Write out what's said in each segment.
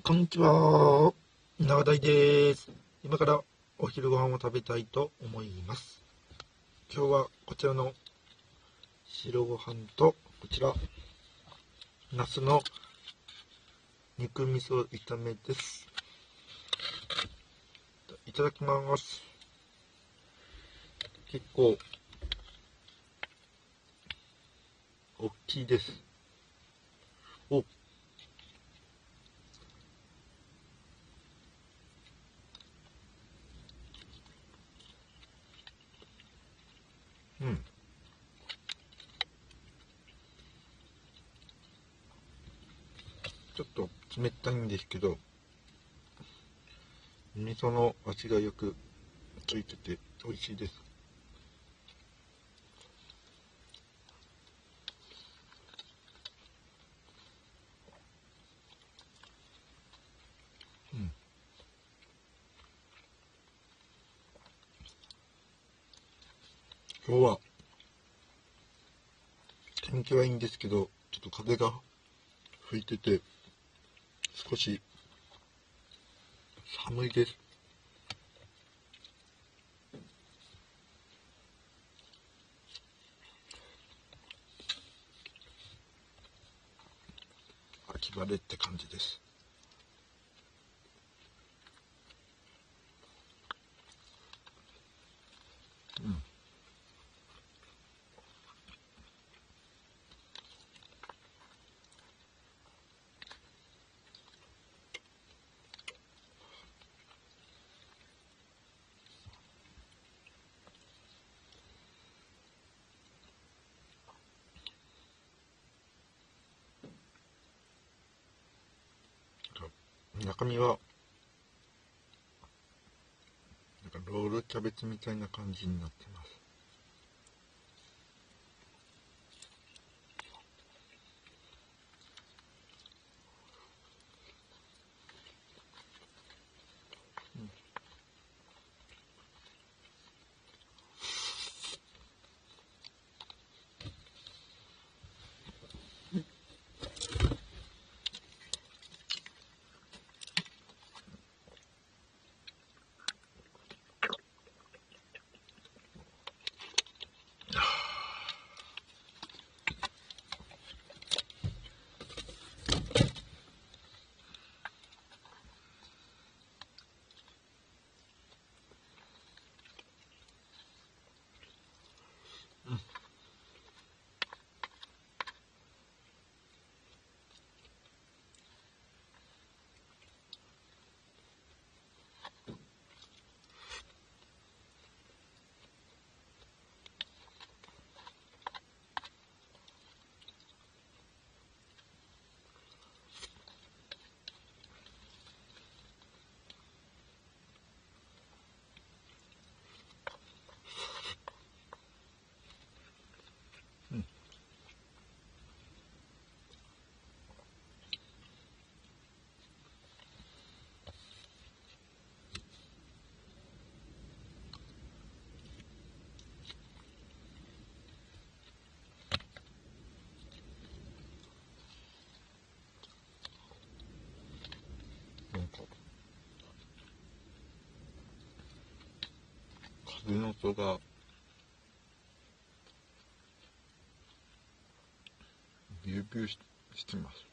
こんにちは。長田です。今からお昼ご飯を食べたいと思います。今日はこちらの白ご飯とこちらナスの肉味噌炒めです。いただきます。結構大きいです。お、うん。ちょっと冷たいんですけど、味噌の味がよくついてて美味しいです。うん。今日は天気はいいんですけど、ちょっと風が吹いてて少し寒いです。秋晴れって感じです。うん。中身はなんかロールキャベツみたいな感じになってます。なんか風の音がビュービューしてます。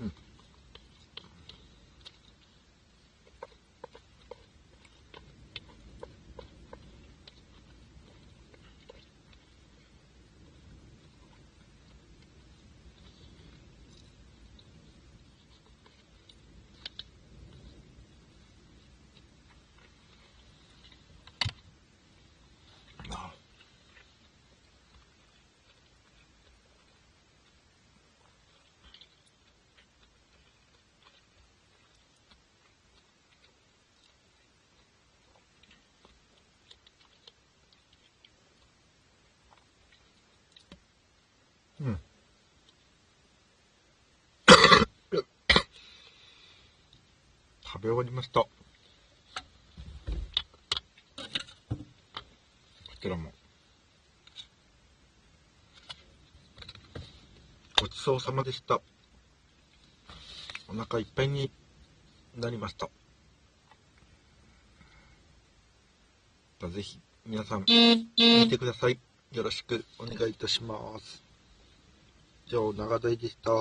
うんうん。食べ終わりました。こちらも。ごちそうさまでした。お腹いっぱいになりました。ぜひ皆さん見てください。よろしくお願いいたします。以上、長田でした。